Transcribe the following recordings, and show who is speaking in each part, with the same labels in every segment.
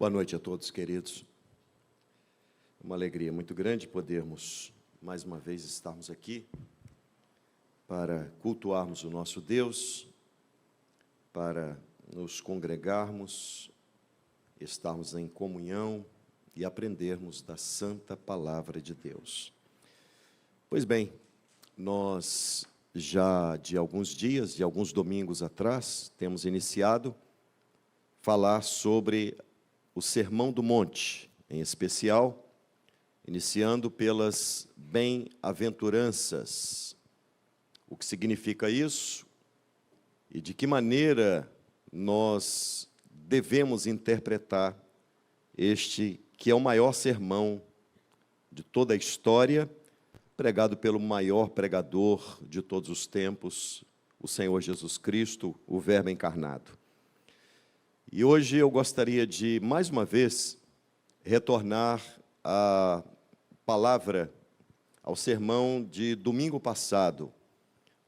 Speaker 1: Boa noite a todos, queridos. Uma alegria muito grande podermos, mais uma vez, estarmos aqui para cultuarmos o nosso Deus, para nos congregarmos, estarmos em comunhão e aprendermos da santa palavra de Deus. Pois bem, nós já de alguns dias, de alguns domingos atrás, temos iniciado falar sobre o Sermão do Monte, em especial, iniciando pelas bem-aventuranças. O que significa isso e de que maneira nós devemos interpretar este que é o maior sermão de toda a história, pregado pelo maior pregador de todos os tempos, o Senhor Jesus Cristo, o Verbo encarnado. E hoje eu gostaria de, mais uma vez, retornar à palavra, ao sermão de domingo passado,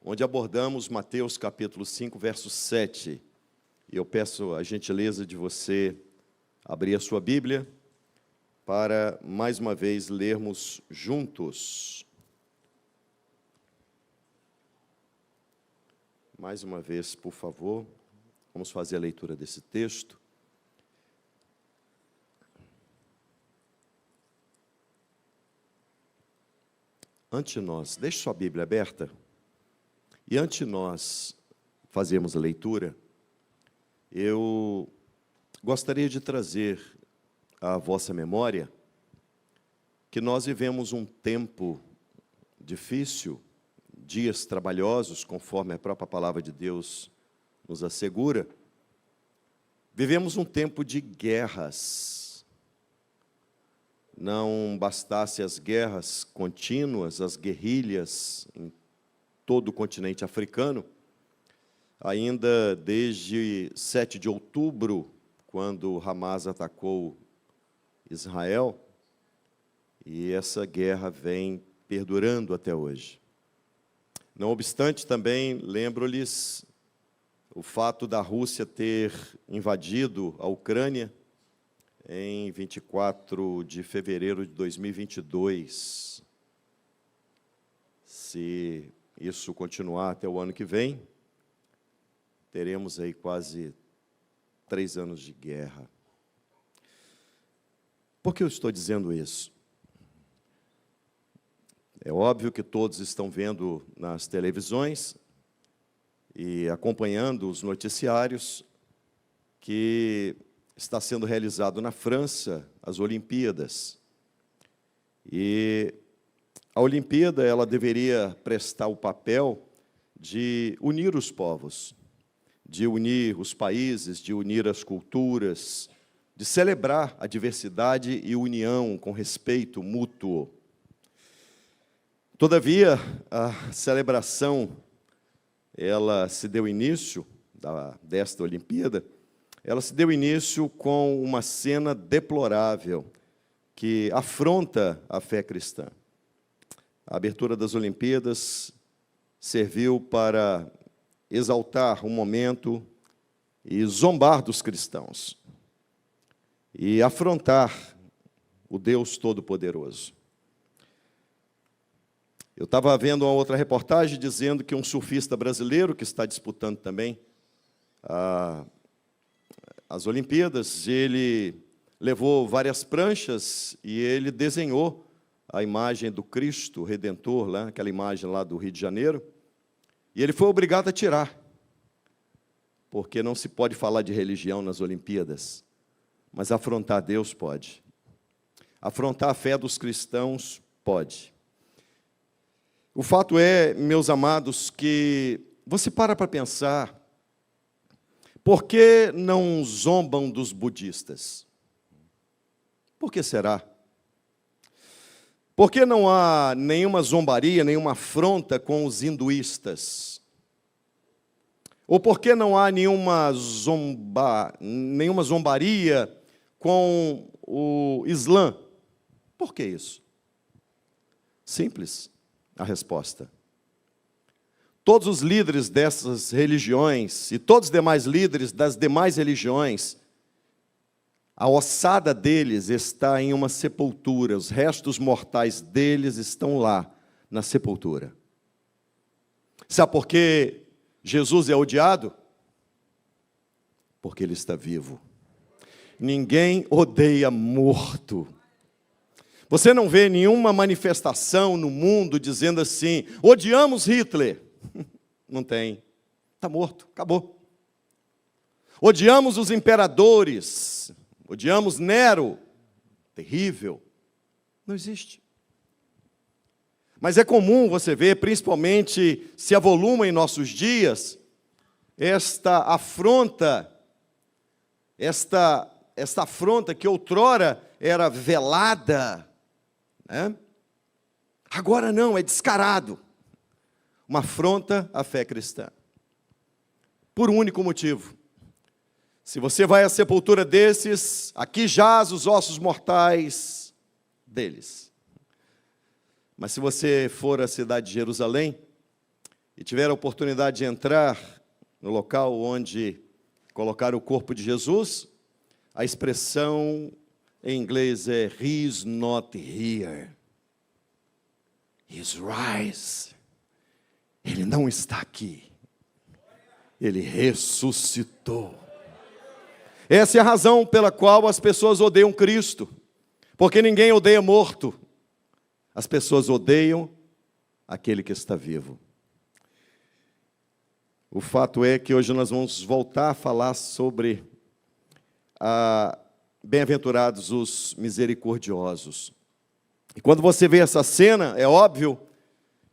Speaker 1: onde abordamos Mateus capítulo 5, verso 7. E eu peço a gentileza de você abrir a sua Bíblia para, mais uma vez, lermos juntos. Mais uma vez, por favor. Vamos fazer a leitura desse texto. Antes de nós, deixe sua Bíblia aberta, e antes de nós fazermos a leitura, eu gostaria de trazer à vossa memória que nós vivemos um tempo difícil, dias trabalhosos, conforme a própria palavra de Deus nos assegura. Vivemos um tempo de guerras. Não bastasse as guerras contínuas, as guerrilhas em todo o continente africano, ainda desde 7 de outubro, quando Hamas atacou Israel, e essa guerra vem perdurando até hoje. Não obstante, também lembro-lhes o fato da Rússia ter invadido a Ucrânia em 24 de fevereiro de 2022. Se isso continuar até o ano que vem, teremos aí quase 3 anos de guerra. Por que eu estou dizendo isso? É óbvio que todos estão vendo nas televisões e acompanhando os noticiários que está sendo realizado na França as Olimpíadas. E a Olimpíada, ela deveria prestar o papel de unir os povos, de unir os países, de unir as culturas, de celebrar a diversidade e união com respeito mútuo. Todavia, a celebração ela se deu início, desta Olimpíada, ela se deu início com uma cena deplorável que afronta a fé cristã. A abertura das Olimpíadas serviu para exaltar um momento e zombar dos cristãos e afrontar o Deus Todo-Poderoso. Eu estava vendo uma outra reportagem dizendo que um surfista brasileiro, que está disputando também as Olimpíadas, ele levou várias pranchas e ele desenhou a imagem do Cristo Redentor, lá, aquela imagem lá do Rio de Janeiro, e ele foi obrigado a tirar, porque não se pode falar de religião nas Olimpíadas, mas afrontar Deus pode. Afrontar a fé dos cristãos pode. O fato é, meus amados, que você para pensar, por que não zombam dos budistas? Por que será? Por que não há nenhuma zombaria, nenhuma afronta com os hinduístas? Ou por que não há nenhuma zombaria com o Islã? Por que isso? Simples a resposta. Todos os líderes dessas religiões e todos os demais líderes das demais religiões A ossada deles está em uma sepultura, os restos mortais deles estão lá, na sepultura. Sabe por que Jesus é odiado? Porque ele está vivo. Ninguém odeia morto. Você não vê nenhuma manifestação no mundo dizendo assim, odiamos Hitler. Não tem. Está morto, acabou. Odiamos os imperadores, odiamos Nero. Terrível. Não existe. Mas é comum você ver, principalmente se avoluma em nossos dias, esta afronta que outrora era velada, né? Agora não, é descarado. Uma afronta à fé cristã. Por um único motivo. Se você vai à sepultura desses, aqui jaz os ossos mortais deles. Mas se você for à cidade de Jerusalém e tiver a oportunidade de entrar no local onde colocaram o corpo de Jesus, a expressão em inglês é He's not here. He's rise. Ele não está aqui. Ele ressuscitou. Essa é a razão pela qual as pessoas odeiam Cristo. Porque ninguém odeia morto. As pessoas odeiam aquele que está vivo. O fato é que hoje nós vamos voltar a falar sobre bem-aventurados os misericordiosos. E quando você vê essa cena, é óbvio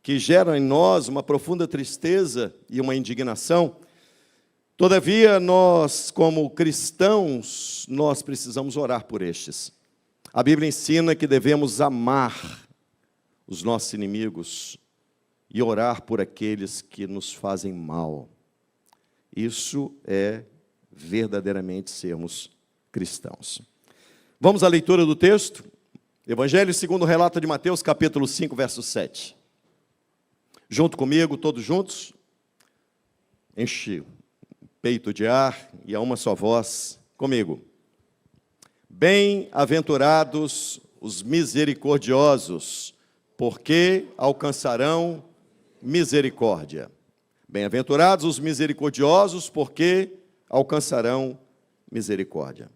Speaker 1: que gera em nós uma profunda tristeza e uma indignação. Todavia, nós, como cristãos, nós precisamos orar por estes. A Bíblia ensina que devemos amar os nossos inimigos e orar por aqueles que nos fazem mal. Isso é verdadeiramente sermos cristãos. Vamos à leitura do texto? Evangelho segundo o relato de Mateus, capítulo 5, verso 7. Junto comigo, todos juntos, enche o peito de ar e a uma só voz, comigo. Bem-aventurados os misericordiosos, porque alcançarão misericórdia. Bem-aventurados os misericordiosos, porque alcançarão misericórdia.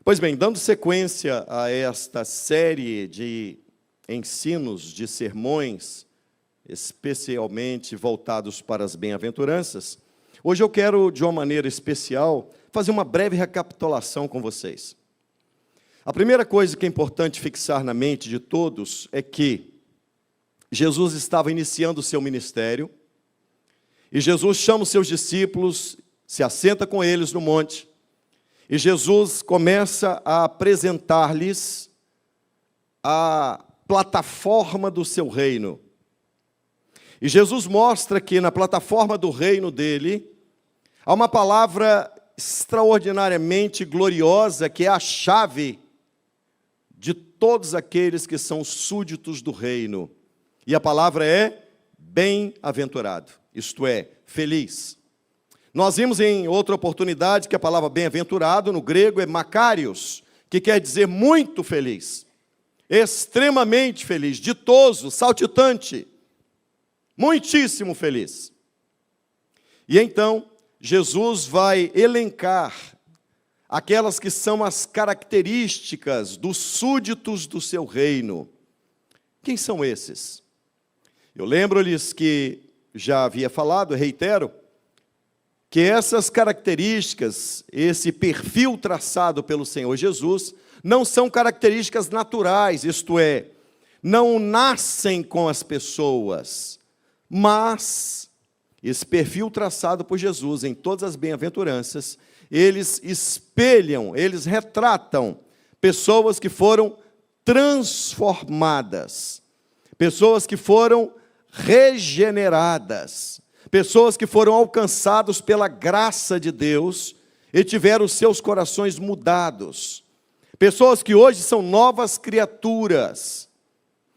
Speaker 1: Pois bem, dando sequência a esta série de ensinos, de sermões, especialmente voltados para as bem-aventuranças, hoje eu quero, de uma maneira especial, fazer uma breve recapitulação com vocês. A primeira coisa que é importante fixar na mente de todos é que Jesus estava iniciando o seu ministério, e Jesus chama os seus discípulos, se assenta com eles no monte, e Jesus começa a apresentar-lhes a plataforma do seu reino. E Jesus mostra que na plataforma do reino dele, há uma palavra extraordinariamente gloriosa, que é a chave de todos aqueles que são súditos do reino. E a palavra é bem-aventurado, isto é, feliz. Nós vimos em outra oportunidade que a palavra bem-aventurado no grego é makarios, que quer dizer muito feliz, extremamente feliz, ditoso, saltitante, muitíssimo feliz. E então, Jesus vai elencar aquelas que são as características dos súditos do seu reino. Quem são esses? Eu lembro-lhes que já havia falado, reitero, que essas características, esse perfil traçado pelo Senhor Jesus, não são características naturais, isto é, não nascem com as pessoas, mas esse perfil traçado por Jesus em todas as bem-aventuranças, eles espelham, eles retratam pessoas que foram transformadas, pessoas que foram regeneradas, pessoas que foram alcançados pela graça de Deus e tiveram os seus corações mudados, pessoas que hoje são novas criaturas.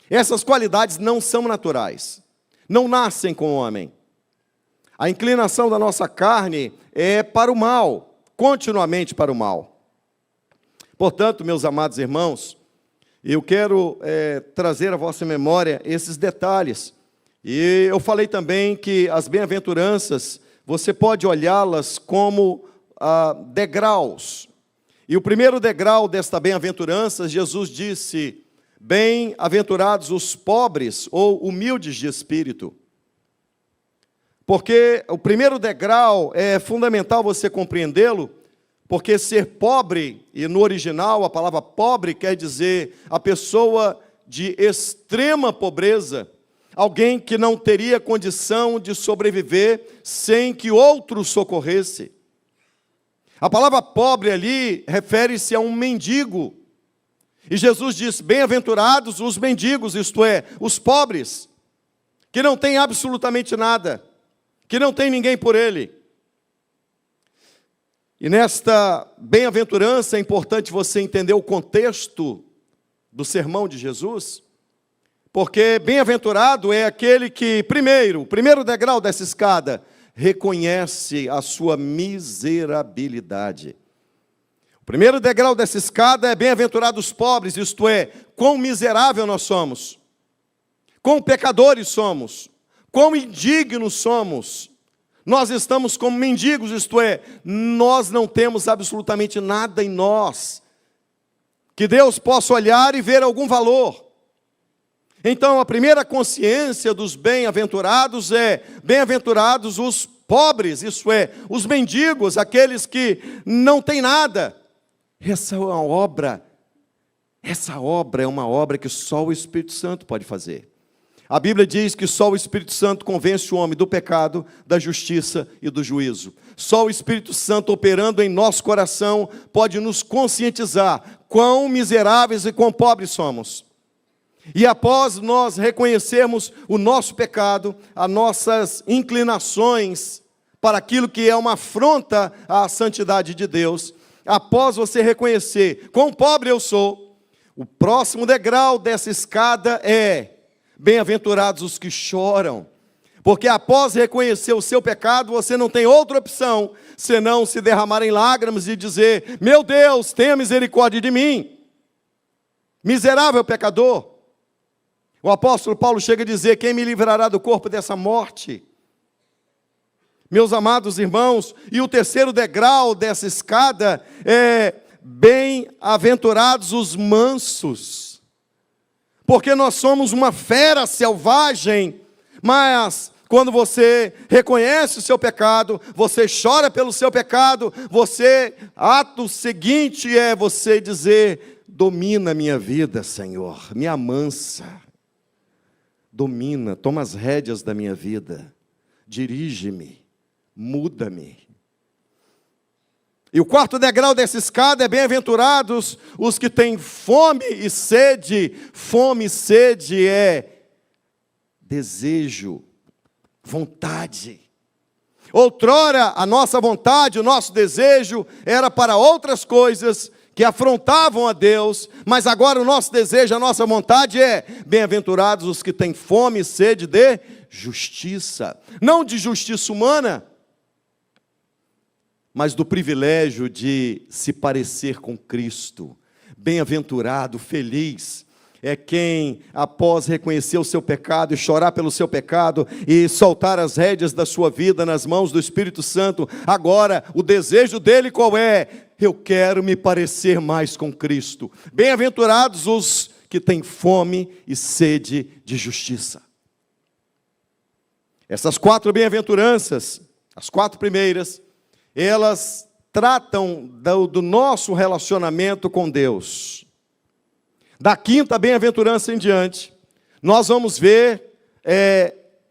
Speaker 1: Essas qualidades não são naturais, não nascem com o homem. A inclinação da nossa carne é para o mal, continuamente para o mal. Portanto, meus amados irmãos, eu quero trazer à vossa memória esses detalhes. E eu falei também que as bem-aventuranças, você pode olhá-las como degraus. E o primeiro degrau desta bem-aventurança, Jesus disse: bem-aventurados os pobres ou humildes de espírito. Porque o primeiro degrau é fundamental você compreendê-lo, porque ser pobre, e no original a palavra pobre quer dizer a pessoa de extrema pobreza, alguém que não teria condição de sobreviver sem que outro socorresse. A palavra pobre ali refere-se a um mendigo. E Jesus diz: bem-aventurados os mendigos, isto é, os pobres, que não têm absolutamente nada, que não tem ninguém por ele. E nesta bem-aventurança é importante você entender o contexto do sermão de Jesus, porque bem-aventurado é aquele que, o primeiro degrau dessa escada, reconhece a sua miserabilidade. O primeiro degrau dessa escada é bem-aventurados os pobres, isto é, quão miserável nós somos, quão pecadores somos, quão indignos somos. Nós estamos como mendigos, isto é, nós não temos absolutamente nada em nós que Deus possa olhar e ver algum valor. Então, a primeira consciência dos bem-aventurados é: bem-aventurados os pobres, isso é, os mendigos, aqueles que não têm nada. Essa é uma obra que só o Espírito Santo pode fazer. A Bíblia diz que só o Espírito Santo convence o homem do pecado, da justiça e do juízo. Só o Espírito Santo operando em nosso coração pode nos conscientizar quão miseráveis e quão pobres somos. E após nós reconhecermos o nosso pecado, as nossas inclinações para aquilo que é uma afronta à santidade de Deus, após você reconhecer quão pobre eu sou, o próximo degrau dessa escada é: bem-aventurados os que choram, porque após reconhecer o seu pecado, você não tem outra opção, senão se derramar em lágrimas e dizer: meu Deus, tenha misericórdia de mim, miserável pecador. O apóstolo Paulo chega a dizer: quem me livrará do corpo dessa morte? Meus amados irmãos, e o terceiro degrau dessa escada é: bem-aventurados os mansos, porque nós somos uma fera selvagem, mas quando você reconhece o seu pecado, você chora pelo seu pecado, ato seguinte é você dizer: domina a minha vida, Senhor, me amansa, domina, toma as rédeas da minha vida, dirige-me, muda-me. E o quarto degrau dessa escada é: bem-aventurados os que têm fome e sede. Fome e sede é desejo, vontade. Outrora, a nossa vontade, o nosso desejo era para outras coisas que afrontavam a Deus, mas agora o nosso desejo, a nossa vontade é: bem-aventurados os que têm fome e sede de justiça. Não de justiça humana, mas do privilégio de se parecer com Cristo. Bem-aventurado, feliz é quem, após reconhecer o seu pecado e chorar pelo seu pecado e soltar as rédeas da sua vida nas mãos do Espírito Santo, agora o desejo dele qual é? Eu quero me parecer mais com Cristo. Bem-aventurados os que têm fome e sede de justiça. Essas 4 bem-aventuranças, as 4 primeiras, elas tratam do nosso relacionamento com Deus. Da quinta bem-aventurança em diante, nós vamos ver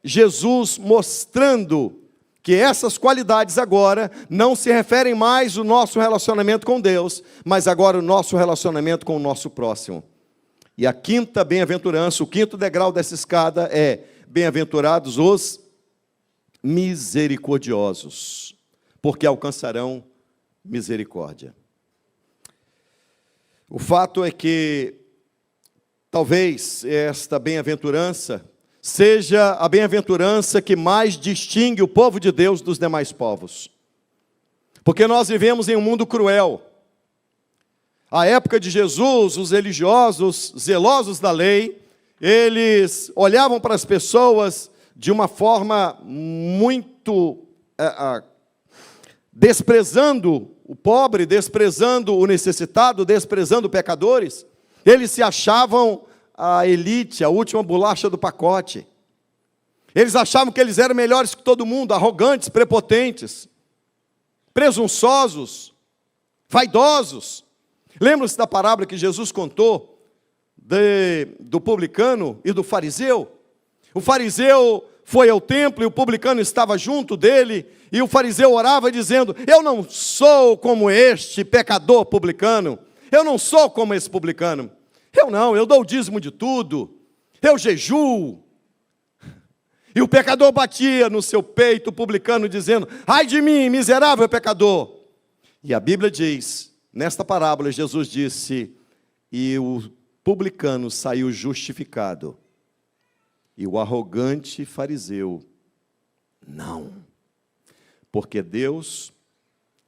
Speaker 1: Jesus mostrando que essas qualidades agora não se referem mais ao nosso relacionamento com Deus, mas agora o nosso relacionamento com o nosso próximo. E a quinta bem-aventurança, o quinto degrau dessa escada é: bem-aventurados os misericordiosos, porque alcançarão misericórdia. O fato é que talvez esta bem-aventurança seja a bem-aventurança que mais distingue o povo de Deus dos demais povos. Porque nós vivemos em um mundo cruel. À época de Jesus, os religiosos, zelosos da lei, eles olhavam para as pessoas de uma forma muito desprezando o pobre, desprezando o necessitado, desprezando pecadores. Eles se achavam a elite, a última bolacha do pacote. Eles achavam que eles eram melhores que todo mundo, arrogantes, prepotentes, presunçosos, vaidosos. Lembram-se da parábola que Jesus contou do publicano e do fariseu? O fariseu foi ao templo e o publicano estava junto dele, e o fariseu orava dizendo: eu não sou como este pecador publicano, eu não sou como esse publicano, eu dou o dízimo de tudo, eu jejuo. E o pecador batia no seu peito, o publicano, dizendo: ai de mim, miserável pecador. E a Bíblia diz, nesta parábola, Jesus disse: e o publicano saiu justificado, e o arrogante fariseu, não. Porque Deus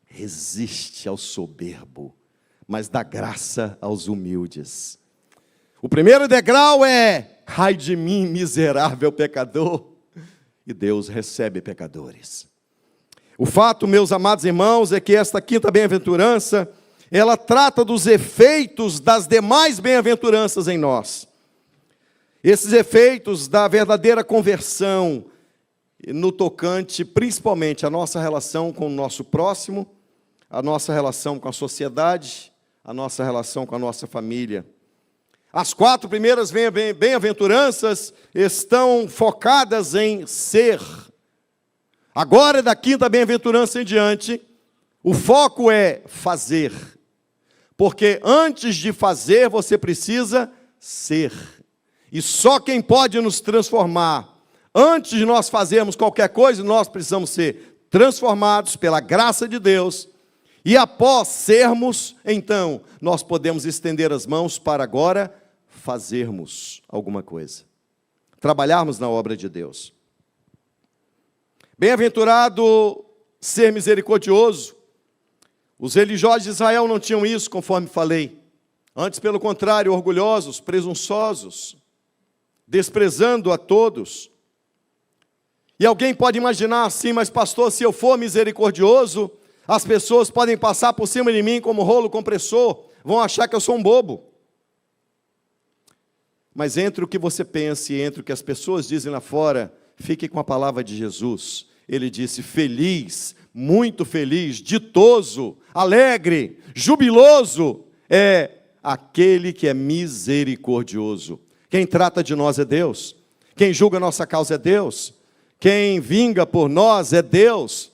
Speaker 1: resiste ao soberbo, mas dá graça aos humildes. O primeiro degrau é: ai de mim, miserável pecador. E Deus recebe pecadores. O fato, meus amados irmãos, é que esta quinta bem-aventurança, ela trata dos efeitos das demais bem-aventuranças em nós. Esses efeitos da verdadeira conversão, no tocante principalmente à nossa relação com o nosso próximo, a nossa relação com a sociedade, a nossa relação com a nossa família. As 4 primeiras bem-aventuranças estão focadas em ser. Agora, da quinta bem-aventurança em diante, o foco é fazer. Porque antes de fazer, você precisa ser. E só quem pode nos transformar, antes de nós fazermos qualquer coisa, nós precisamos ser transformados pela graça de Deus. E após sermos, então, nós podemos estender as mãos para agora fazermos alguma coisa. Trabalharmos na obra de Deus. Bem-aventurado ser misericordioso. Os religiosos de Israel não tinham isso, conforme falei. Antes, pelo contrário, orgulhosos, presunçosos, desprezando a todos. E alguém pode imaginar assim: mas pastor, se eu for misericordioso, as pessoas podem passar por cima de mim como rolo compressor, vão achar que eu sou um bobo. Mas entre o que você pensa e entre o que as pessoas dizem lá fora, fique com a palavra de Jesus. Ele disse: feliz, muito feliz, ditoso, alegre, jubiloso é aquele que é misericordioso. Quem trata de nós é Deus. Quem julga a nossa causa é Deus. Quem vinga por nós é Deus.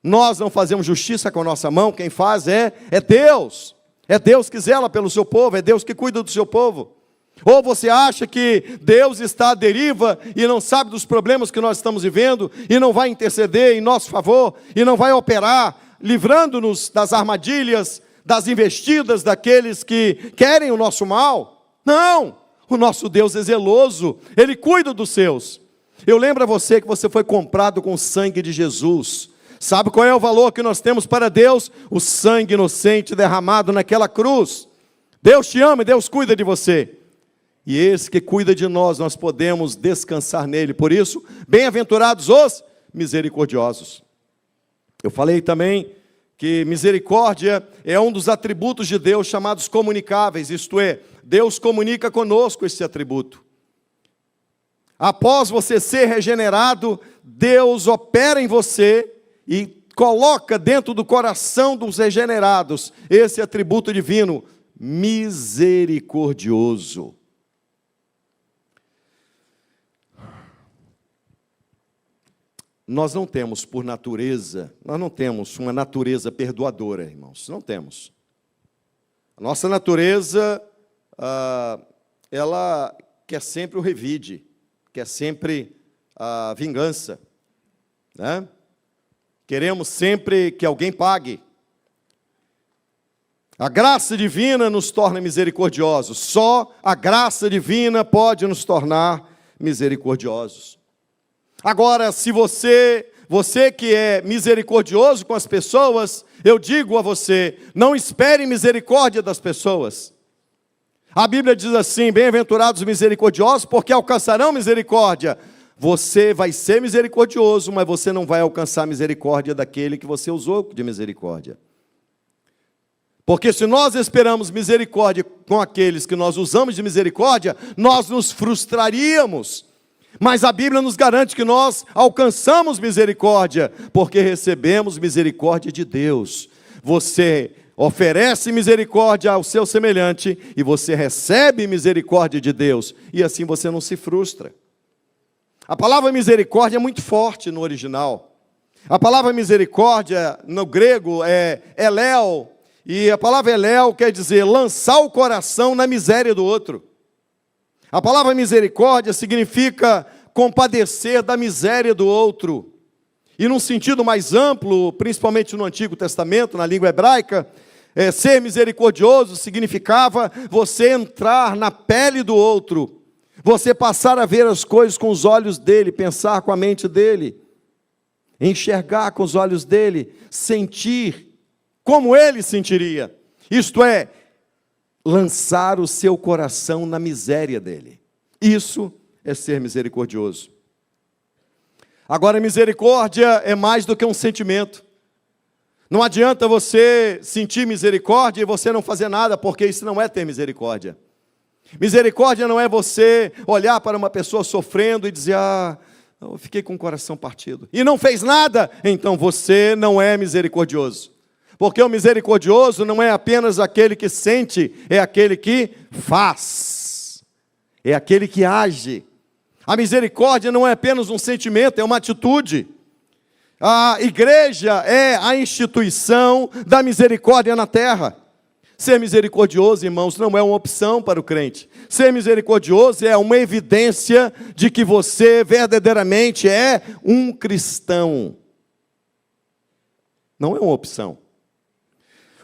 Speaker 1: Nós não fazemos justiça com a nossa mão, quem faz é Deus. É Deus que zela pelo seu povo, é Deus que cuida do seu povo. Ou você acha que Deus está à deriva e não sabe dos problemas que nós estamos vivendo e não vai interceder em nosso favor e não vai operar, livrando-nos das armadilhas, das investidas daqueles que querem o nosso mal? Não! O nosso Deus é zeloso, Ele cuida dos seus. Eu lembro a você que você foi comprado com o sangue de Jesus. Sabe qual é o valor que nós temos para Deus? O sangue inocente derramado naquela cruz. Deus te ama e Deus cuida de você. E esse que cuida de nós, nós podemos descansar nele. Por isso, bem-aventurados os misericordiosos. Eu falei também que misericórdia é um dos atributos de Deus chamados comunicáveis, isto é, Deus comunica conosco esse atributo. Após você ser regenerado, Deus opera em você e coloca dentro do coração dos regenerados esse atributo divino, misericordioso. Nós não temos por natureza, nós não temos uma natureza perdoadora, irmãos, não temos. A nossa natureza, ela quer sempre o revide, quer sempre a vingança, né? Queremos sempre que alguém pague. A graça divina nos torna misericordiosos, só a graça divina pode nos tornar misericordiosos. Agora, se você você que é misericordioso com as pessoas, eu digo a você, não espere misericórdia das pessoas. A Bíblia diz assim, bem-aventurados os misericordiosos, porque alcançarão misericórdia. Você vai ser misericordioso, mas você não vai alcançar a misericórdia daquele que você usou de misericórdia. Porque se nós esperamos misericórdia com aqueles que nós usamos de misericórdia, nós nos frustraríamos. Mas a Bíblia nos garante que nós alcançamos misericórdia, porque recebemos misericórdia de Deus. Você oferece misericórdia ao seu semelhante e você recebe misericórdia de Deus. E assim você não se frustra. A palavra misericórdia é muito forte no original. A palavra misericórdia no grego é eléu. E a palavra eléu quer dizer lançar o coração na miséria do outro. A palavra misericórdia significa compadecer da miséria do outro. E num sentido mais amplo, principalmente no Antigo Testamento, na língua hebraica, ser misericordioso significava você entrar na pele do outro, você passar a ver as coisas com os olhos dele, pensar com a mente dele, enxergar com os olhos dele, sentir como ele sentiria. Isto é, lançar o seu coração na miséria dele. Isso é ser misericordioso. Agora, misericórdia é mais do que um sentimento. Não adianta você sentir misericórdia e você não fazer nada, porque isso não é ter misericórdia. Misericórdia não é você olhar para uma pessoa sofrendo e dizer, eu fiquei com o coração partido. E não fez nada, então você não é misericordioso. Porque o misericordioso não é apenas aquele que sente, é aquele que faz. É aquele que age. A misericórdia não é apenas um sentimento, é uma atitude. A igreja é a instituição da misericórdia na terra. Ser misericordioso, irmãos, não é uma opção para o crente. Ser misericordioso é uma evidência de que você verdadeiramente é um cristão. Não é uma opção.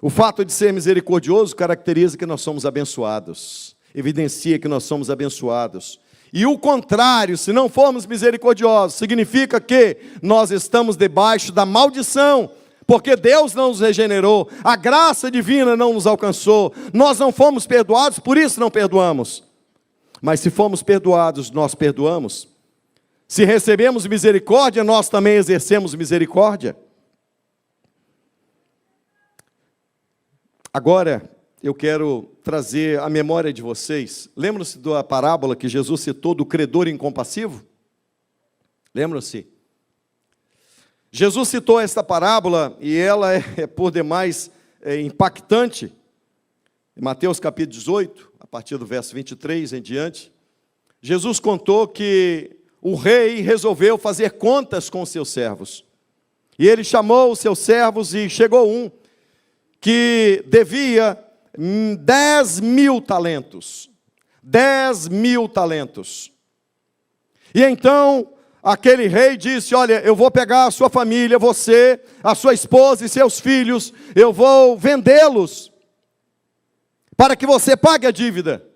Speaker 1: O fato de ser misericordioso caracteriza que nós somos abençoados. Evidencia que nós somos abençoados. E o contrário, se não formos misericordiosos, significa que nós estamos debaixo da maldição, porque Deus não nos regenerou, a graça divina não nos alcançou, nós não fomos perdoados, por isso não perdoamos. Mas se fomos perdoados, nós perdoamos. Se recebemos misericórdia, nós também exercemos misericórdia. Agora, eu quero trazer à memória de vocês, lembram-se da parábola que Jesus citou do credor incompassivo? Lembram-se? Jesus citou esta parábola e ela é por demais impactante. Em Mateus capítulo 18, a partir do verso 23 em diante, Jesus contou que o rei resolveu fazer contas com os seus servos. E ele chamou os seus servos e chegou um que devia 10.000 talentos. 10.000 talentos. E então aquele rei disse, olha, eu vou pegar a sua família, você, a sua esposa e seus filhos, eu vou vendê-los para que você pague a dívida.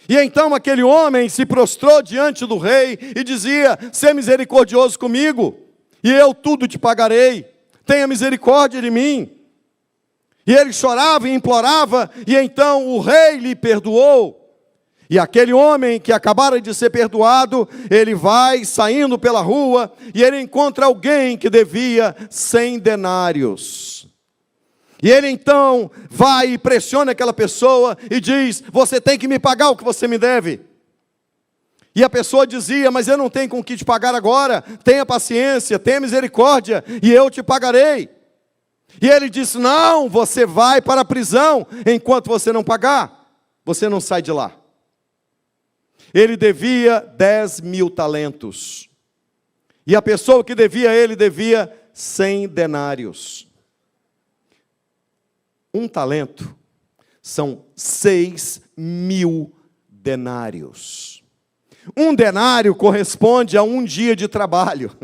Speaker 1: E então aquele homem se prostrou diante do rei e dizia, sê misericordioso comigo, e eu tudo te pagarei, tenha misericórdia de mim. E ele chorava e implorava, e então o rei lhe perdoou. E aquele homem que acabara de ser perdoado, ele vai saindo pela rua, e ele encontra alguém que devia 100 denários. E ele então vai e pressiona aquela pessoa e diz, você tem que me pagar o que você me deve. E a pessoa dizia, mas eu não tenho com o que te pagar agora, tenha paciência, tenha misericórdia, e eu te pagarei. E ele disse, não, você vai para a prisão, enquanto você não pagar, você não sai de lá. Ele devia 10.000 talentos. E a pessoa que devia a ele devia 100 denários. Um talento são 6.000 denários. Um denário corresponde a um dia de trabalho.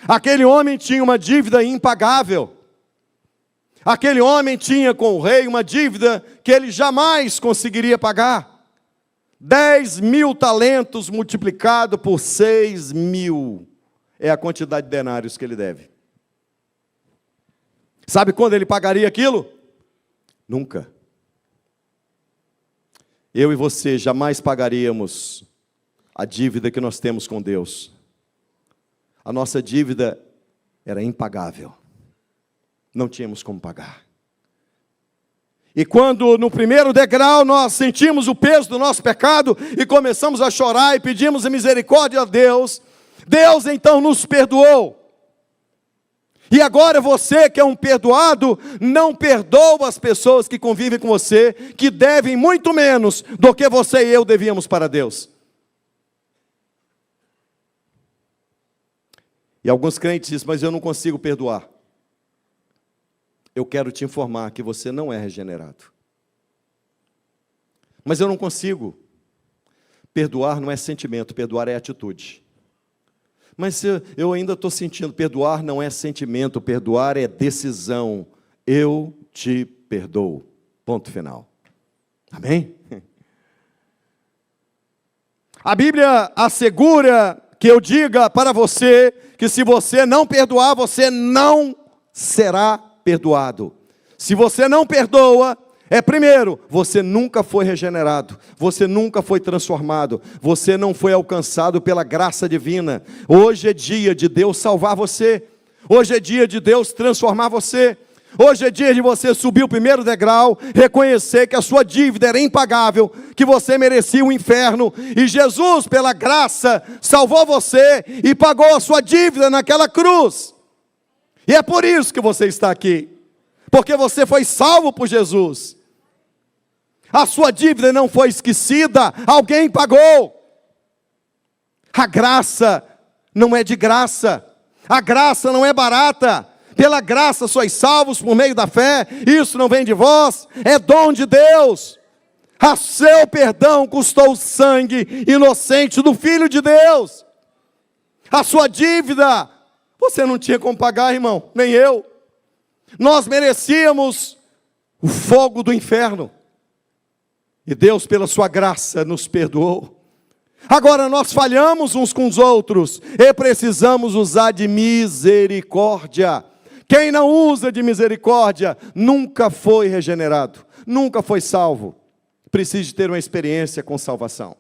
Speaker 1: Aquele homem tinha uma dívida impagável. Aquele homem tinha com o rei uma dívida que ele jamais conseguiria pagar. 10.000 talentos multiplicado por 6.000 é a quantidade de denários que ele deve. Sabe quando ele pagaria aquilo? Nunca. Eu e você jamais pagaríamos a dívida que nós temos com Deus. A nossa dívida era impagável. Não tínhamos como pagar. E quando no primeiro degrau nós sentimos o peso do nosso pecado e começamos a chorar e pedimos a misericórdia a Deus, Deus então nos perdoou. E agora você que é um perdoado, não perdoa as pessoas que convivem com você, que devem muito menos do que você e eu devíamos para Deus. E alguns crentes dizem, mas eu não consigo perdoar. Eu quero te informar que você não é regenerado. Mas eu não consigo. Perdoar não é sentimento, perdoar é atitude. Mas eu ainda estou sentindo, perdoar não é sentimento, perdoar é decisão. Eu te perdoo. Ponto final. Amém? A Bíblia assegura que eu diga para você que se você não perdoar, você não será perdoado. Se você não perdoa, primeiro, você nunca foi regenerado, você nunca foi transformado, você não foi alcançado pela graça divina. Hoje é dia de Deus salvar você, hoje é dia de Deus transformar você, hoje é dia de você subir o primeiro degrau, reconhecer que a sua dívida era impagável, que você merecia o inferno, e Jesus, pela graça, salvou você e pagou a sua dívida naquela cruz. E é por isso que você está aqui, porque você foi salvo por Jesus. A sua dívida não foi esquecida, alguém pagou. A graça não é de graça, a graça não é barata. Pela graça sois salvos por meio da fé, isso não vem de vós, é dom de Deus. A seu perdão custou o sangue inocente do Filho de Deus. A sua dívida, você não tinha como pagar, irmão, nem eu. Nós merecíamos o fogo do inferno. E Deus, pela sua graça, nos perdoou. Agora nós falhamos uns com os outros e precisamos usar de misericórdia. Quem não usa de misericórdia nunca foi regenerado, nunca foi salvo. Precisa ter uma experiência com salvação.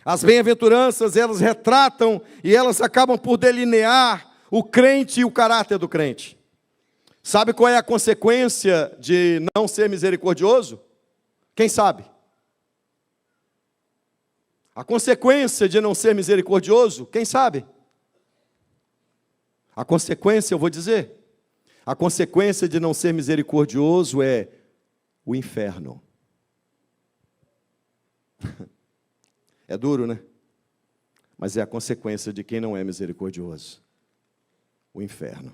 Speaker 1: As bem-aventuranças, elas retratam e elas acabam por delinear o crente e o caráter do crente. Sabe qual é a consequência de não ser misericordioso? Quem sabe? A consequência de não ser misericordioso, quem sabe? A consequência, eu vou dizer, a consequência de não ser misericordioso é o inferno. É duro, né? Mas é a consequência de quem não é misericordioso. O inferno.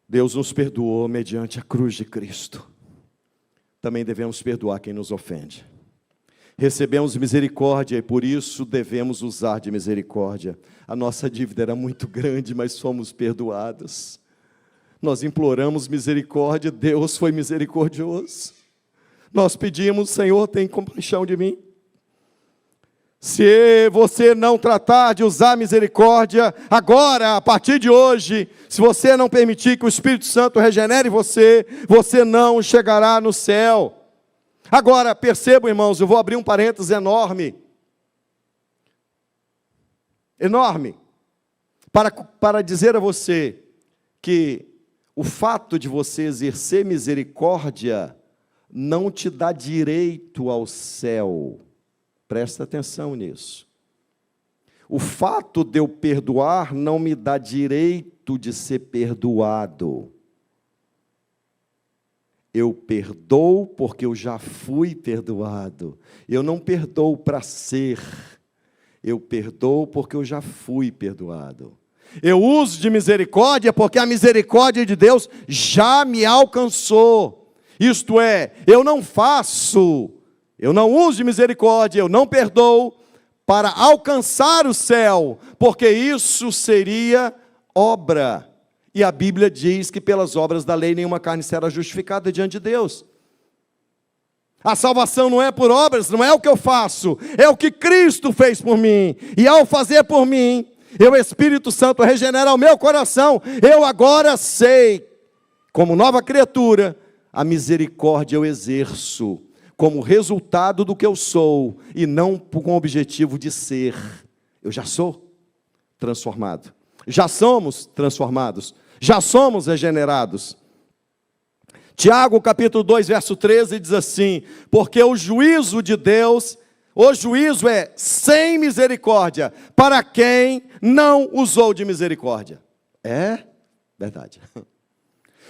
Speaker 1: Deus nos perdoou mediante a cruz de Cristo. Também devemos perdoar quem nos ofende. Recebemos misericórdia e por isso devemos usar de misericórdia. A nossa dívida era muito grande, mas fomos perdoados. Nós imploramos misericórdia, Deus foi misericordioso. Nós pedimos, Senhor, tem compaixão de mim. Se você não tratar de usar misericórdia, agora, a partir de hoje, se você não permitir que o Espírito Santo regenere você, você não chegará no céu. Agora, percebam, irmãos, eu vou abrir um parênteses enorme. Enorme. Para dizer a você que o fato de você exercer misericórdia não te dá direito ao céu. Presta atenção nisso. O fato de eu perdoar não me dá direito de ser perdoado. Eu perdoo porque eu já fui perdoado. Eu não perdoo para ser. Eu perdoo porque eu já fui perdoado. Eu uso de misericórdia porque a misericórdia de Deus já me alcançou. Isto é, eu não uso de misericórdia, eu não perdoo para alcançar o céu, porque isso seria obra. E a Bíblia diz que pelas obras da lei nenhuma carne será justificada diante de Deus. A salvação não é por obras, não é o que eu faço, é o que Cristo fez por mim. E ao fazer por mim, o Espírito Santo regenera o meu coração. Eu agora sei, como nova criatura, a misericórdia eu exerço como resultado do que eu sou, e não com o objetivo de ser. Eu já sou transformado. Já somos transformados. Já somos regenerados. Tiago, capítulo 2, verso 13, diz assim: porque o juízo de Deus, o juízo é sem misericórdia, para quem não usou de misericórdia. É verdade.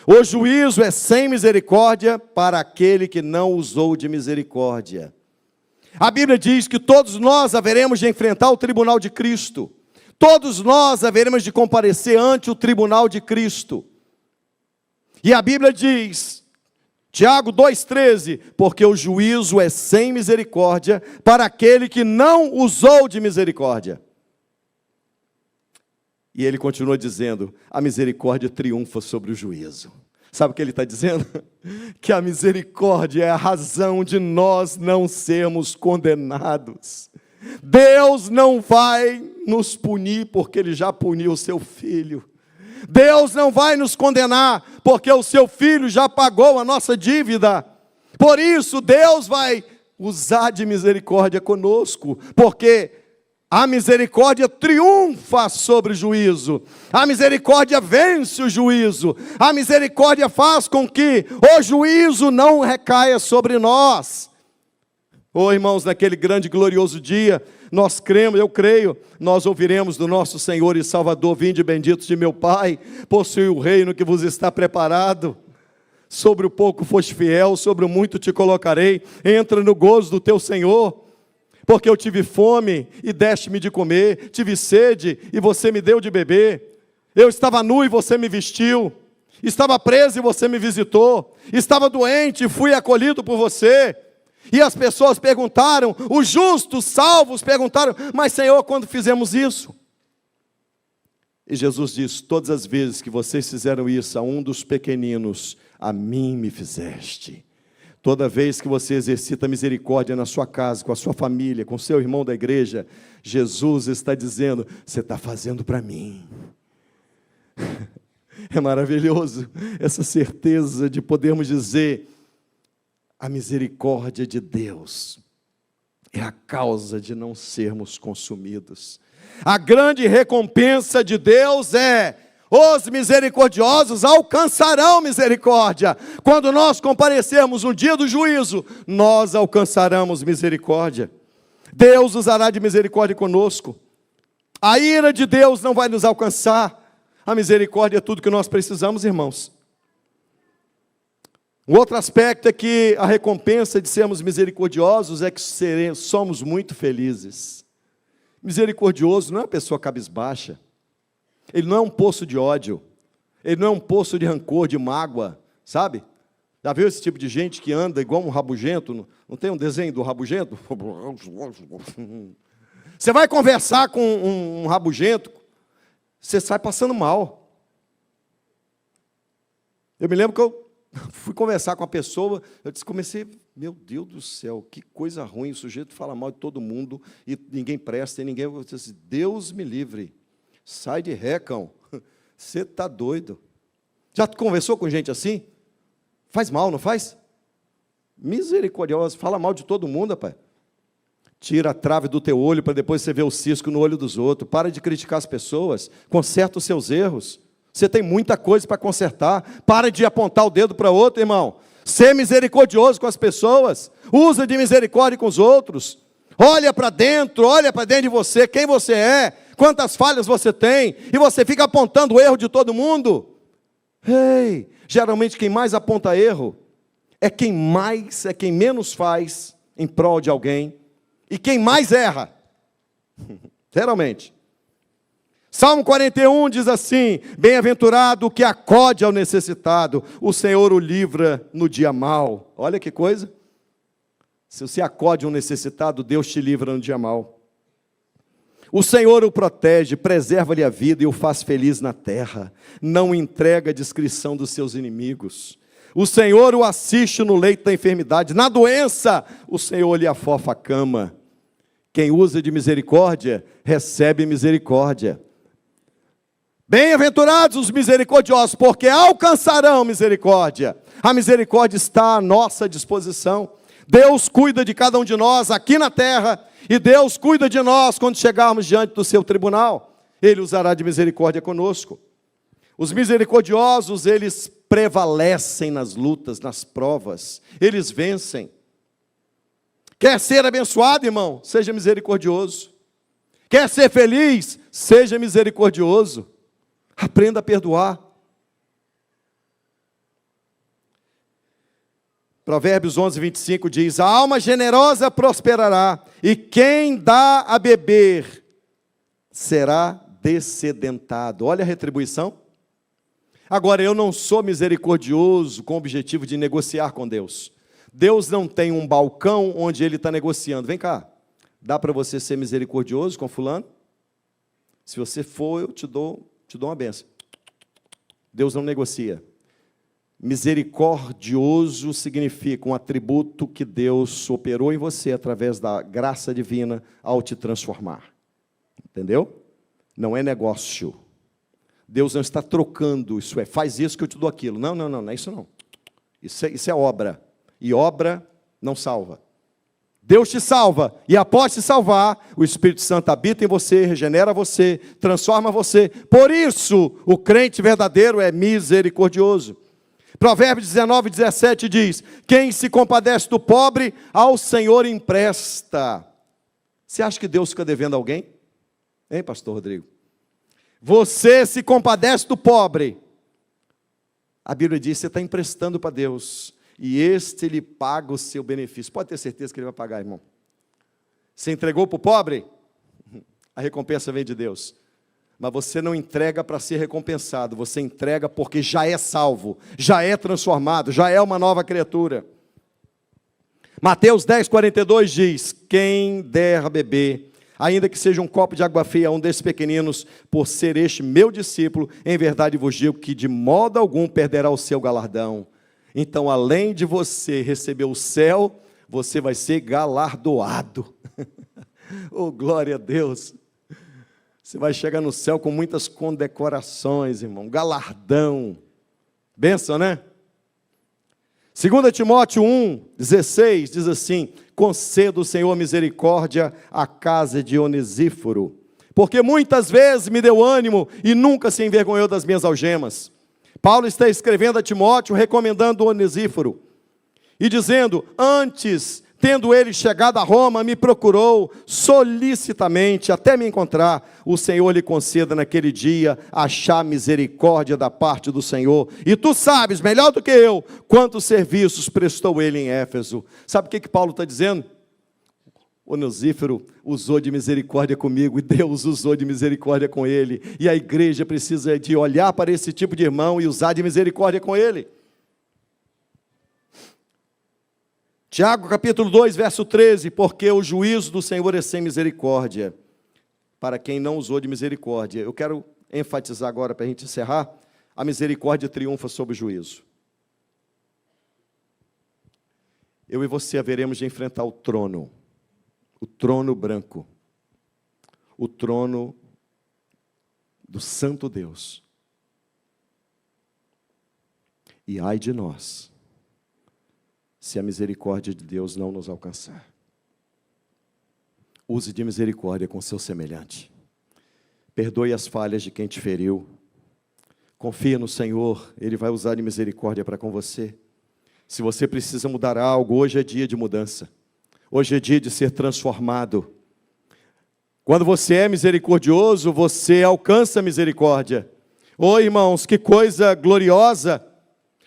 Speaker 1: O juízo é sem misericórdia para aquele que não usou de misericórdia. A Bíblia diz que todos nós haveremos de enfrentar o tribunal de Cristo. Todos nós haveremos de comparecer ante o tribunal de Cristo. E a Bíblia diz, Tiago 2,13, porque o juízo é sem misericórdia para aquele que não usou de misericórdia. E ele continua dizendo, a misericórdia triunfa sobre o juízo. Sabe o que ele está dizendo? Que a misericórdia é a razão de nós não sermos condenados. Deus não vai nos punir porque Ele já puniu o seu Filho. Deus não vai nos condenar porque o seu Filho já pagou a nossa dívida. Por isso Deus vai usar de misericórdia conosco, porque a misericórdia triunfa sobre o juízo. A misericórdia vence o juízo. A misericórdia faz com que o juízo não recaia sobre nós. Oh, irmãos, naquele grande e glorioso dia, nós cremos, eu creio, nós ouviremos do nosso Senhor e Salvador: vinde benditos de meu Pai, possui o reino que vos está preparado. Sobre o pouco foste fiel, sobre o muito te colocarei. Entra no gozo do teu Senhor. Porque eu tive fome e deste-me de comer, tive sede e você me deu de beber. Eu estava nu e você me vestiu, estava preso e você me visitou, estava doente e fui acolhido por você. E as pessoas perguntaram, os justos, salvos, perguntaram: mas Senhor, quando fizemos isso? E Jesus diz: todas as vezes que vocês fizeram isso a um dos pequeninos, a mim me fizeste. Toda vez que você exercita misericórdia na sua casa, com a sua família, com o seu irmão da igreja, Jesus está dizendo: você está fazendo para mim. É maravilhoso essa certeza de podermos dizer: a misericórdia de Deus é a causa de não sermos consumidos. A grande recompensa de Deus é: os misericordiosos alcançarão misericórdia. Quando nós comparecermos no dia do juízo, nós alcançaremos misericórdia. Deus usará de misericórdia conosco. A ira de Deus não vai nos alcançar. A misericórdia é tudo que nós precisamos, irmãos. Um outro aspecto é que a recompensa de sermos misericordiosos é que somos muito felizes. Misericordioso não é uma pessoa cabisbaixa. Ele não é um poço de ódio, ele não é um poço de rancor, de mágoa, sabe? Já viu esse tipo de gente que anda igual um rabugento? Não tem um desenho do rabugento? Você vai conversar com um rabugento, você sai passando mal. Eu me lembro que eu fui conversar com a pessoa, comecei, meu Deus do céu, que coisa ruim, o sujeito fala mal de todo mundo, e ninguém presta, e ninguém, eu disse, Deus me livre. Sai de ré, cão. Você está doido. Já conversou com gente assim? Faz mal, não faz? Misericordioso, fala mal de todo mundo, rapaz. Tira a trave do teu olho para depois você ver o cisco no olho dos outros. Para de criticar as pessoas. Conserta os seus erros. Você tem muita coisa para consertar. Para de apontar o dedo para outro, irmão. Ser misericordioso com as pessoas. Usa de misericórdia com os outros. Olha para dentro de você, quem você é, quantas falhas você tem, e você fica apontando o erro de todo mundo. Ei, geralmente quem mais aponta erro é quem menos faz em prol de alguém, e quem mais erra, geralmente. Salmo 41 diz assim: bem-aventurado o que acode ao necessitado, o Senhor o livra no dia mau. Olha que coisa. Se você acode um necessitado, Deus te livra no dia mau. O Senhor o protege, preserva-lhe a vida e o faz feliz na terra. Não entrega a discrição dos seus inimigos. O Senhor o assiste no leito da enfermidade. Na doença, o Senhor lhe afofa a cama. Quem usa de misericórdia, recebe misericórdia. Bem-aventurados os misericordiosos, porque alcançarão misericórdia. A misericórdia está à nossa disposição. Deus cuida de cada um de nós aqui na terra, e Deus cuida de nós quando chegarmos diante do seu tribunal. Ele usará de misericórdia conosco. Os misericordiosos, eles prevalecem nas lutas, nas provas, eles vencem. Quer ser abençoado, irmão? Seja misericordioso. Quer ser feliz? Seja misericordioso. Aprenda a perdoar. Provérbios 11, 25 diz: a alma generosa prosperará, e quem dá a beber será descedentado. Olha a retribuição. Agora, eu não sou misericordioso com o objetivo de negociar com Deus. Deus não tem um balcão onde Ele está negociando. Vem cá, dá para você ser misericordioso com fulano? Se você for, eu te dou uma benção. Deus não negocia. Misericordioso significa um atributo que Deus operou em você através da graça divina ao te transformar. Entendeu? Não é negócio. Deus não está trocando, isso é, faz isso que eu te dou aquilo. Não, não é isso não. Isso é obra. E obra não salva. Deus te salva, e após te salvar, o Espírito Santo habita em você, regenera você, transforma você. Por isso, o crente verdadeiro é misericordioso. Provérbios 19, 17 diz: quem se compadece do pobre, ao Senhor empresta. Você acha que Deus fica devendo a alguém? Hein, pastor Rodrigo? Você se compadece do pobre. A Bíblia diz, você está emprestando para Deus, e este lhe paga o seu benefício. Pode ter certeza que ele vai pagar, irmão. Você entregou para o pobre? A recompensa vem de Deus. Mas você não entrega para ser recompensado, você entrega porque já é salvo, já é transformado, já é uma nova criatura. Mateus 10, 42 diz: quem der a beber, ainda que seja um copo de água fria a um desses pequeninos, por ser este meu discípulo, em verdade vos digo que de modo algum perderá o seu galardão. Então, além de você receber o céu, você vai ser galardoado. Oh, glória a Deus! Você vai chegar no céu com muitas condecorações, irmão, galardão. Bênção, né? 2 Timóteo 1, 16, diz assim: conceda o Senhor misericórdia à casa de Onesíforo, porque muitas vezes me deu ânimo e nunca se envergonhou das minhas algemas. Paulo está escrevendo a Timóteo, recomendando Onesíforo, e dizendo: antes, tendo ele chegado a Roma, me procurou solicitamente até me encontrar. O Senhor lhe conceda naquele dia achar misericórdia da parte do Senhor. E tu sabes, melhor do que eu, quantos serviços prestou ele em Éfeso. Sabe o que Paulo está dizendo? Onesíforo usou de misericórdia comigo, e Deus usou de misericórdia com ele. E a igreja precisa de olhar para esse tipo de irmão e usar de misericórdia com ele. Tiago capítulo 2, verso 13, porque o juízo do Senhor é sem misericórdia, para quem não usou de misericórdia. Eu quero enfatizar agora, para a gente encerrar, a misericórdia triunfa sobre o juízo. Eu e você haveremos de enfrentar o trono branco, o trono do Santo Deus. E ai de nós, se a misericórdia de Deus não nos alcançar. Use de misericórdia com seu semelhante. Perdoe as falhas de quem te feriu. Confia no Senhor, Ele vai usar de misericórdia para com você. Se você precisa mudar algo, hoje é dia de mudança. Hoje é dia de ser transformado. Quando você é misericordioso, você alcança misericórdia. Oi, irmãos, que coisa gloriosa!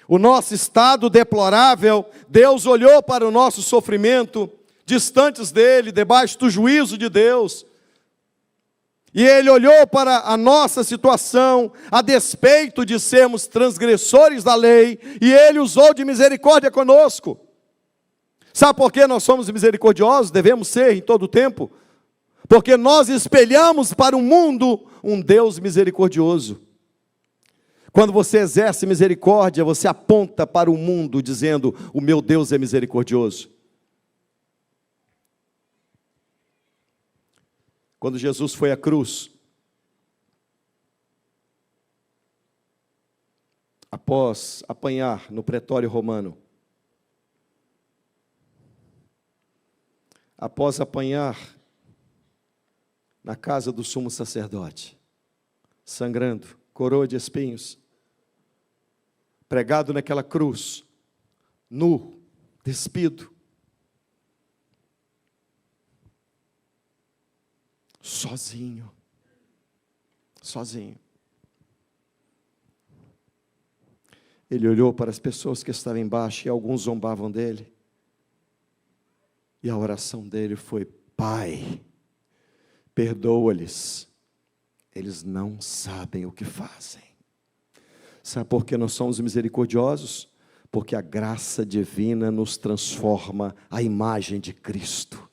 Speaker 1: O nosso estado deplorável, Deus olhou para o nosso sofrimento, distantes dele, debaixo do juízo de Deus. E Ele olhou para a nossa situação, a despeito de sermos transgressores da lei, e Ele usou de misericórdia conosco. Sabe por que nós somos misericordiosos? Devemos ser em todo o tempo. Porque nós espelhamos para o mundo um Deus misericordioso. Quando você exerce misericórdia, você aponta para o mundo dizendo: o meu Deus é misericordioso. Quando Jesus foi à cruz, após apanhar no pretório romano, após apanhar na casa do sumo sacerdote, sangrando, coroa de espinhos, pregado naquela cruz, nu, despido, sozinho, ele olhou para as pessoas que estavam embaixo, e alguns zombavam dele, e a oração dele foi: Pai, perdoa-lhes, eles não sabem o que fazem. Sabe por que nós somos misericordiosos? Porque a graça divina nos transforma à imagem de Cristo.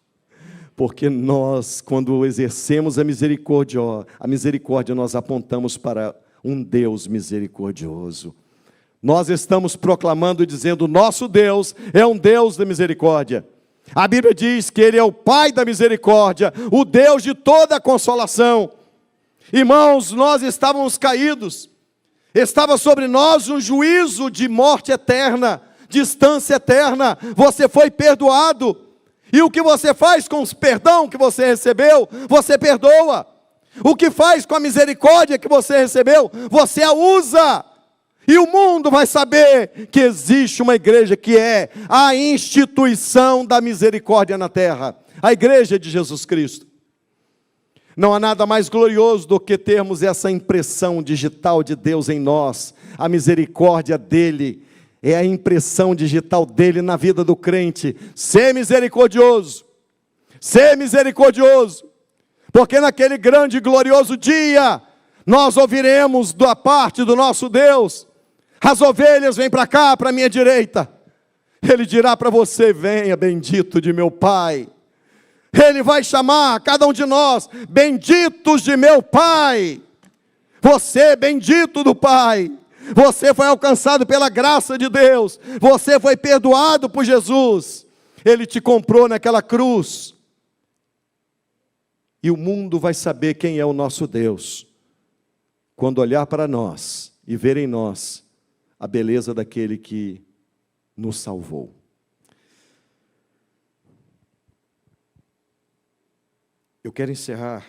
Speaker 1: Porque nós, quando exercemos a misericórdia, nós apontamos para um Deus misericordioso. Nós estamos proclamando e dizendo: nosso Deus é um Deus de misericórdia. A Bíblia diz que Ele é o Pai da misericórdia, o Deus de toda a consolação. Irmãos, nós estávamos caídos, estava sobre nós um juízo de morte eterna, distância eterna. Você foi perdoado, e o que você faz com o perdão que você recebeu? Você perdoa. O que faz com a misericórdia que você recebeu? Você a usa. E o mundo vai saber que existe uma igreja que é a instituição da misericórdia na terra, a igreja de Jesus Cristo. Não há nada mais glorioso do que termos essa impressão digital de Deus em nós. A misericórdia dele é a impressão digital dele na vida do crente. Ser misericordioso, porque naquele grande e glorioso dia, nós ouviremos da parte do nosso Deus: as ovelhas vêm para cá, para a minha direita. Ele dirá para você: venha, bendito de meu Pai. Ele vai chamar cada um de nós: benditos de meu Pai. Você, bendito do Pai. Você foi alcançado pela graça de Deus. Você foi perdoado por Jesus. Ele te comprou naquela cruz. E o mundo vai saber quem é o nosso Deus quando olhar para nós e ver em nós a beleza daquele que nos salvou. Eu quero encerrar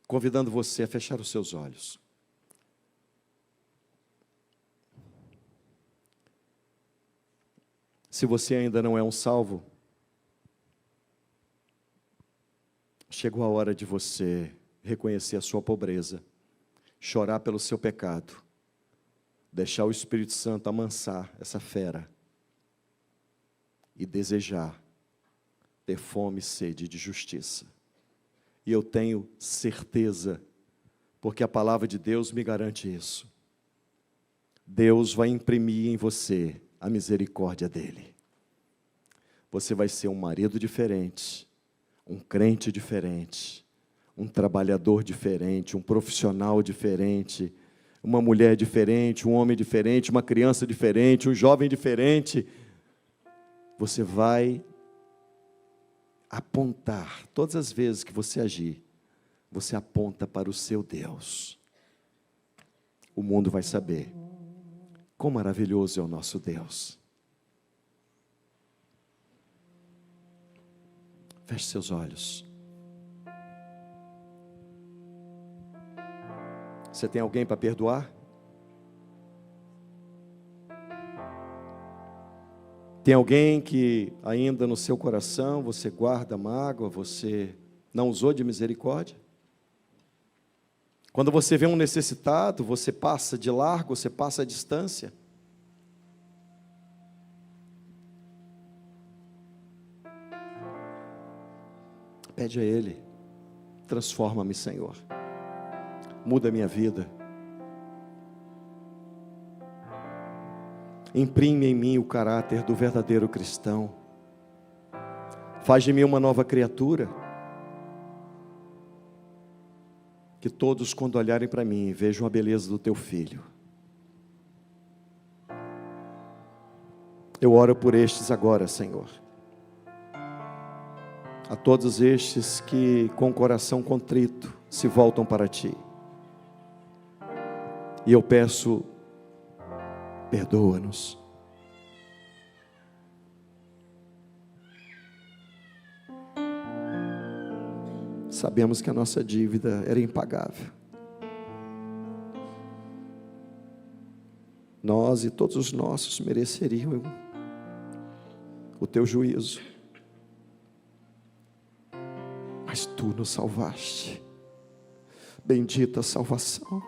Speaker 1: convidando você a fechar os seus olhos. Se você ainda não é um salvo, chegou a hora de você reconhecer a sua pobreza, chorar pelo seu pecado, deixar o Espírito Santo amansar essa fera e desejar ter fome e sede de justiça. E eu tenho certeza, porque a palavra de Deus me garante isso. Deus vai imprimir em você a misericórdia dele. Você vai ser um marido diferente, um crente diferente, um trabalhador diferente, um profissional diferente, uma mulher diferente, um homem diferente, uma criança diferente, um jovem diferente. Você vai apontar, todas as vezes que você agir, você aponta para o seu Deus. O mundo vai saber quão maravilhoso é o nosso Deus. Feche seus olhos. Você tem alguém para perdoar? Tem alguém que ainda no seu coração você guarda mágoa, você não usou de misericórdia? Quando você vê um necessitado, você passa de largo, você passa a distância? Pede a Ele: transforma-me, Senhor, muda a minha vida, imprime em mim o caráter do verdadeiro cristão, faz de mim uma nova criatura. que todos, quando olharem para mim, vejam a beleza do teu filho. Eu oro por estes agora, Senhor. A todos estes que com o coração contrito se voltam para Ti. E eu peço, perdoa-nos. Sabemos que a nossa dívida era impagável. Nós e todos os nossos mereceriam o Teu juízo. Mas Tu nos salvaste. Bendita a salvação.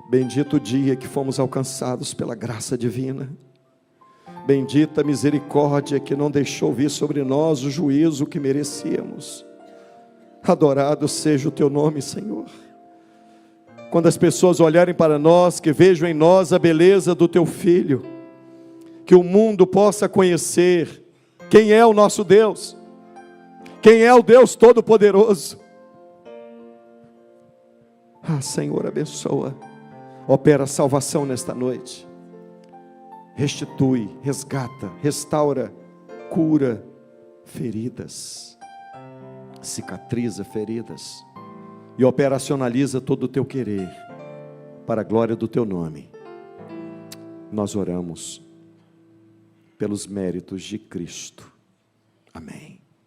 Speaker 1: Bendito o dia que fomos alcançados pela graça divina. Bendita a misericórdia que não deixou vir sobre nós o juízo que merecíamos. Adorado seja o Teu nome, Senhor. Quando as pessoas olharem para nós, que vejam em nós a beleza do Teu Filho. Que o mundo possa conhecer quem é o nosso Deus. Quem é o Deus Todo-Poderoso. Ah, Senhor, abençoa. Opera a salvação nesta noite. Restitui, resgata, restaura, cura feridas. Cicatriza feridas e operacionaliza todo o Teu querer para a glória do Teu nome. Nós oramos pelos méritos de Cristo. Amém.